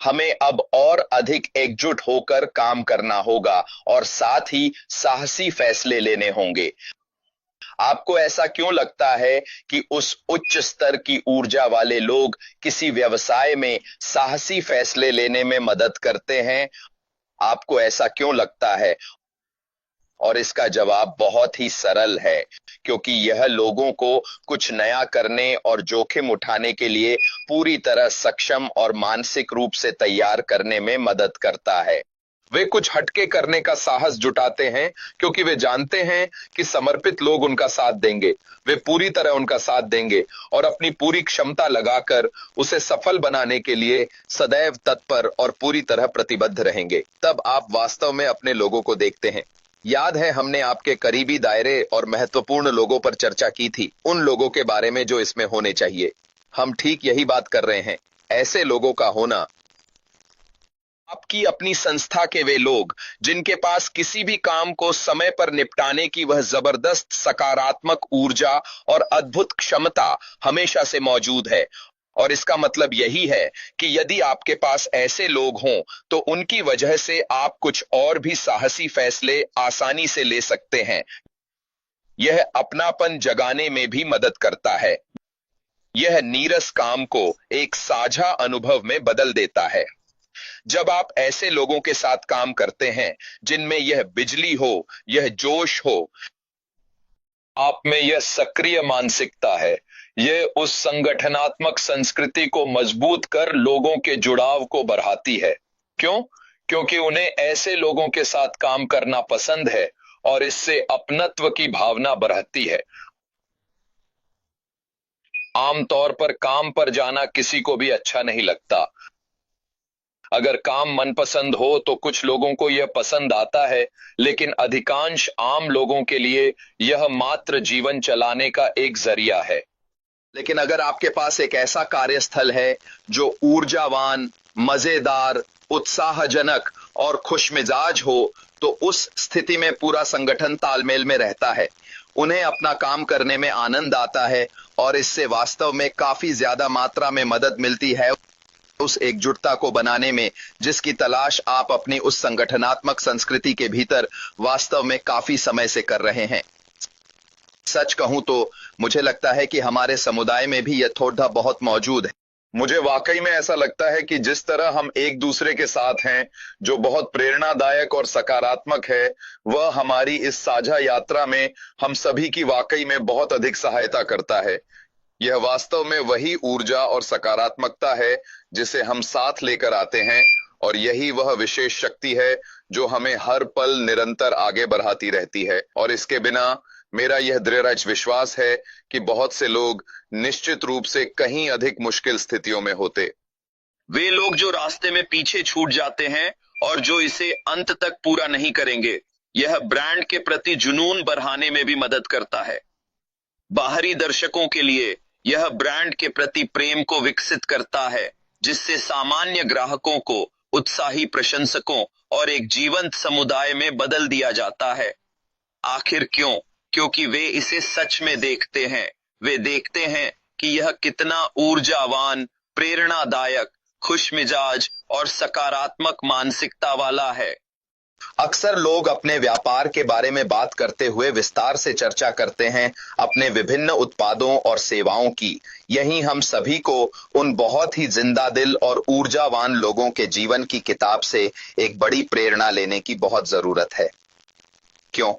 हमें अब और अधिक एकजुट होकर काम करना होगा और साथ ही साहसी फैसले लेने होंगे। आपको ऐसा क्यों लगता है कि उस उच्च स्तर की ऊर्जा वाले लोग किसी व्यवसाय में साहसी फैसले लेने में मदद करते हैं? आपको ऐसा क्यों लगता है? और इसका जवाब बहुत ही सरल है, क्योंकि यह लोगों को कुछ नया करने और जोखिम उठाने के लिए पूरी तरह सक्षम और मानसिक रूप से तैयार करने में मदद करता है। वे कुछ हटके करने का साहस जुटाते हैं क्योंकि वे जानते हैं कि समर्पित लोग उनका साथ देंगे। वे पूरी तरह उनका साथ देंगे और अपनी पूरी क्षमता लगाकर उसे सफल बनाने के लिए सदैव तत्पर और पूरी तरह प्रतिबद्ध रहेंगे। तब आप वास्तव में अपने लोगों को देखते हैं। याद है, हमने आपके करीबी दायरे और महत्वपूर्ण लोगों पर चर्चा की थी, उन लोगों के बारे में जो इसमें होने चाहिए। हम ठीक यही बात कर रहे हैं। ऐसे लोगों का होना, आपकी अपनी संस्था के वे लोग जिनके पास किसी भी काम को समय पर निपटाने की वह जबरदस्त सकारात्मक ऊर्जा और अद्भुत क्षमता हमेशा से मौजूद है। और इसका मतलब यही है कि यदि आपके पास ऐसे लोग हों तो उनकी वजह से आप कुछ और भी साहसी फैसले आसानी से ले सकते हैं। यह अपनापन जगाने में भी मदद करता है। यह नीरस काम को एक साझा अनुभव में बदल देता है। जब आप ऐसे लोगों के साथ काम करते हैं जिनमें यह बिजली हो, यह जोश हो, आप में यह सक्रिय मानसिकता है, यह उस संगठनात्मक संस्कृति को मजबूत कर लोगों के जुड़ाव को बढ़ाती है। क्यों? क्योंकि उन्हें ऐसे लोगों के साथ काम करना पसंद है और इससे अपनत्व की भावना बढ़ती है। आमतौर पर काम पर जाना किसी को भी अच्छा नहीं लगता। अगर काम मनपसंद हो तो कुछ लोगों को यह पसंद आता है, लेकिन अधिकांश आम लोगों के लिए यह मात्र जीवन चलाने का एक जरिया है। लेकिन अगर आपके पास एक ऐसा कार्यस्थल है जो ऊर्जावान, मजेदार, उत्साहजनक और खुशमिजाज हो, तो उस स्थिति में पूरा संगठन तालमेल में रहता है। उन्हें अपना काम करने में आनंद आता है और इससे वास्तव में काफी ज्यादा मात्रा में मदद मिलती है उस एकजुटता को बनाने में जिसकी तलाश आप अपनी उस संगठनात्मक संस्कृति के भीतर वास्तव में काफी समय से कर रहे हैं। सच कहूं तो मुझे लगता है कि हमारे समुदाय में भी यह थोड़ा बहुत मौजूद है। मुझे वाकई में ऐसा लगता है कि जिस तरह हम एक दूसरे के साथ हैं, जो बहुत प्रेरणादायक और सकारात्मक है, वह हमारी इस साझा यात्रा में हम सभी की वाकई में बहुत अधिक सहायता करता है। यह वास्तव में वही ऊर्जा और सकारात्मकता है जिसे हम साथ लेकर आते हैं, और यही वह विशेष शक्ति है जो हमें हर पल निरंतर आगे बढ़ाती रहती है। और इसके बिना मेरा यह दृढ़ विश्वास है कि बहुत से लोग निश्चित रूप से कहीं अधिक मुश्किल स्थितियों में होते। वे लोग जो रास्ते में पीछे छूट जाते हैं और जो इसे अंत तक पूरा नहीं करेंगे। यह ब्रांड के प्रति जुनून बढ़ाने में भी मदद करता है। बाहरी दर्शकों के लिए यह ब्रांड के प्रति प्रेम को विकसित करता है, जिससे सामान्य ग्राहकों को उत्साही प्रशंसकों और एक जीवंत समुदाय में बदल दिया जाता है। आखिर क्यों? क्योंकि वे इसे सच में देखते हैं। वे देखते हैं कि यह कितना ऊर्जावान, प्रेरणादायक, खुशमिजाज और सकारात्मक मानसिकता वाला है। अक्सर लोग अपने व्यापार के बारे में बात करते हुए विस्तार से चर्चा करते हैं अपने विभिन्न उत्पादों और सेवाओं की। यही हम सभी को उन बहुत ही जिंदा दिल और ऊर्जावान लोगों के जीवन की किताब से एक बड़ी प्रेरणा लेने की बहुत जरूरत है। क्यों?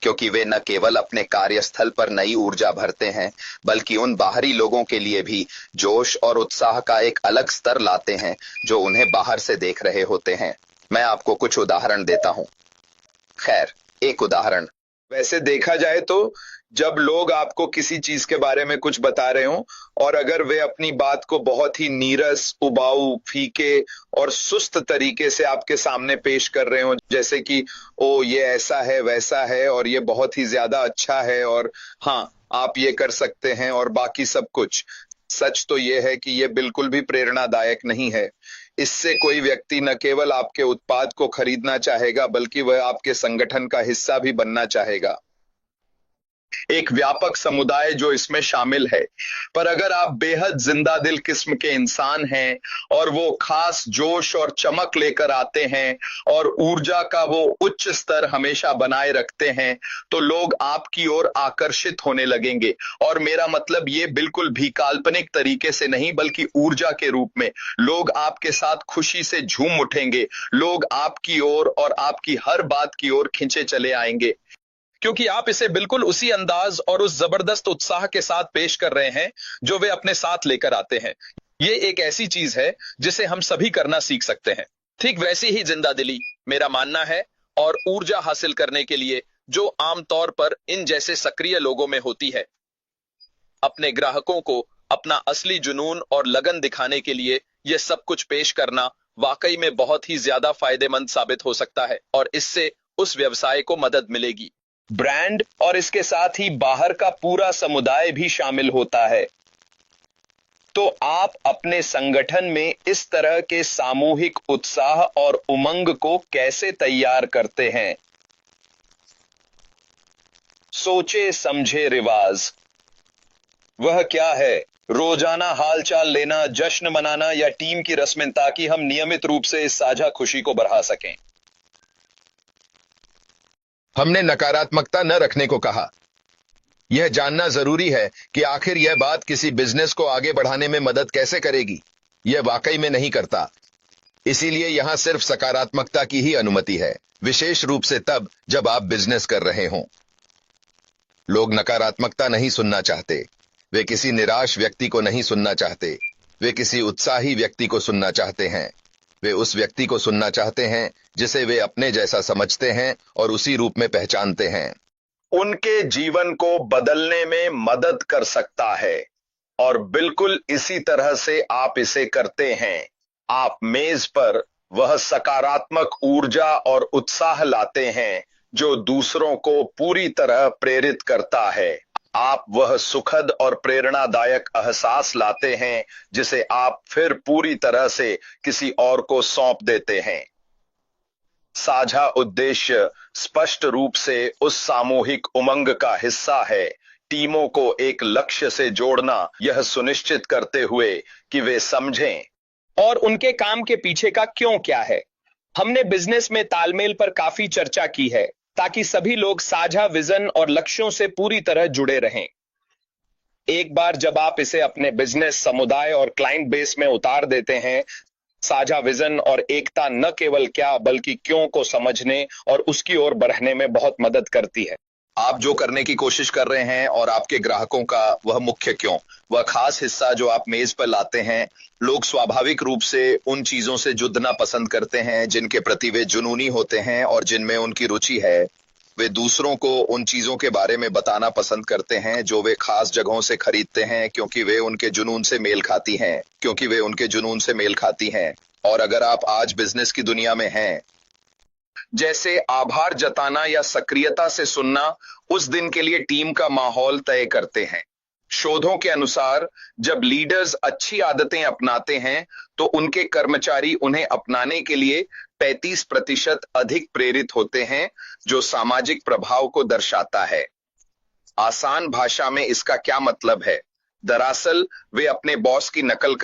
क्योंकि वे न केवल अपने कार्यस्थल पर नई ऊर्जा भरते हैं, बल्कि उन बाहरी लोगों के लिए भी जोश और उत्साह का एक अलग स्तर लाते हैं जो उन्हें बाहर से देख रहे होते हैं। मैं आपको कुछ उदाहरण देता हूं। खैर, एक उदाहरण। वैसे देखा जाए तो जब लोग आपको किसी चीज के बारे में कुछ बता रहे हो और अगर वे अपनी बात को बहुत ही नीरस, उबाऊ, फीके और सुस्त तरीके से आपके सामने पेश कर रहे हो, जैसे कि ओ ये ऐसा है, वैसा है और ये बहुत ही ज्यादा अच्छा है और हाँ आप ये कर सकते हैं और बाकी सब कुछ, सच तो ये है कि ये बिल्कुल भी प्रेरणादायक नहीं है। इससे कोई व्यक्ति न केवल आपके उत्पाद को खरीदना चाहेगा, बल्कि वह आपके संगठन का हिस्सा भी बनना चाहेगा। एक व्यापक समुदाय जो इसमें शामिल है। पर अगर आप बेहद जिंदा दिल किस्म के इंसान हैं और वो खास जोश और चमक लेकर आते हैं और ऊर्जा का वो उच्च स्तर हमेशा बनाए रखते हैं, तो लोग आपकी ओर आकर्षित होने लगेंगे। और मेरा मतलब ये बिल्कुल भी काल्पनिक तरीके से नहीं, बल्कि ऊर्जा के रूप में लोग आपके साथ खुशी से झूम उठेंगे। लोग आपकी ओर और आपकी हर बात की ओर खिंचे चले आएंगे, क्योंकि आप इसे बिल्कुल उसी अंदाज और उस जबरदस्त उत्साह के साथ पेश कर रहे हैं जो वे अपने साथ लेकर आते हैं। ये एक ऐसी चीज है जिसे हम सभी करना सीख सकते हैं। ठीक वैसी ही जिंदा दिली, मेरा मानना है, और ऊर्जा हासिल करने के लिए जो आमतौर पर इन जैसे सक्रिय लोगों में होती है। अपने ग्राहकों को अपना असली जुनून और लगन दिखाने के लिए यह सब कुछ पेश करना वाकई में बहुत ही ज्यादा फायदेमंद साबित हो सकता है, और इससे उस व्यवसाय को मदद मिलेगी। ब्रांड और इसके साथ ही बाहर का पूरा समुदाय भी शामिल होता है। तो आप अपने संगठन में इस तरह के सामूहिक उत्साह और उमंग को कैसे तैयार करते हैं? सोचे समझे रिवाज। वह क्या है? रोजाना हालचाल लेना, जश्न मनाना या टीम की रस्में, ताकि हम नियमित रूप से इस साझा खुशी को बढ़ा सकें। हमने नकारात्मकता न रखने को कहा। यह जानना जरूरी है कि आखिर यह बात किसी बिजनेस को आगे बढ़ाने में मदद कैसे करेगी। यह वाकई में नहीं करता। इसीलिए यहां सिर्फ सकारात्मकता की ही अनुमति है, विशेष रूप से तब जब आप बिजनेस कर रहे हों। लोग नकारात्मकता नहीं सुनना चाहते। वे किसी निराश व्यक्ति को नहीं सुनना चाहते। वे किसी उत्साही व्यक्ति को सुनना चाहते हैं। वे उस व्यक्ति को सुनना चाहते हैं जिसे वे अपने जैसा समझते हैं और उसी रूप में पहचानते हैं। उनके जीवन को बदलने में मदद कर सकता है। और बिल्कुल इसी तरह से आप इसे करते हैं। आप मेज पर वह सकारात्मक ऊर्जा और उत्साह लाते हैं जो दूसरों को पूरी तरह प्रेरित करता है। आप वह सुखद और प्रेरणादायक एहसास लाते हैं जिसे आप फिर पूरी तरह से किसी और को सौंप देते हैं। साझा उद्देश्य स्पष्ट रूप से उस सामूहिक उमंग का हिस्सा है। टीमों को एक लक्ष्य से जोड़ना, यह सुनिश्चित करते हुए कि वे समझें और उनके काम के पीछे का क्यों क्या है। हमने बिजनेस में तालमेल पर काफी चर्चा की है, ताकि सभी लोग साझा विजन और लक्ष्यों से पूरी तरह जुड़े रहें। एक बार जब आप इसे अपने बिजनेस, समुदाय और क्लाइंट बेस में उतार देते हैं, साझा विजन और एकता न केवल क्या बल्कि क्यों को समझने और उसकी ओर बढ़ने में बहुत मदद करती है। आप जो करने की कोशिश कर रहे हैं और आपके ग्राहकों का वह मुख्य क्यों, वह खास हिस्सा जो आप मेज पर लाते हैं, लोग स्वाभाविक रूप से उन चीजों से जुड़ना पसंद करते हैं जिनके प्रति वे जुनूनी होते हैं और जिनमें उनकी रुचि है। वे दूसरों को उन चीजों के बारे में बताना पसंद करते हैं जो वे खास जगहों से खरीदते हैं, क्योंकि वे उनके जुनून से मेल खाती हैं। और अगर आप आज बिजनेस की दुनिया में हैं, जैसे आभार जताना या सक्रियता से सुनना उस दिन के लिए टीम का माहौल तय करते हैं। शोधों के अनुसार जब लीडर्स अच्छी आदतें अपनाते हैं तो उनके कर्मचारी उन्हें अपनाने के लिए 35% अधिक प्रेरित होते हैं, जो सामाजिक प्रभाव को दर्शाता है। आसान भाषा में इसका क्या मतलब है? दरअसल वे अपने बॉस की नकल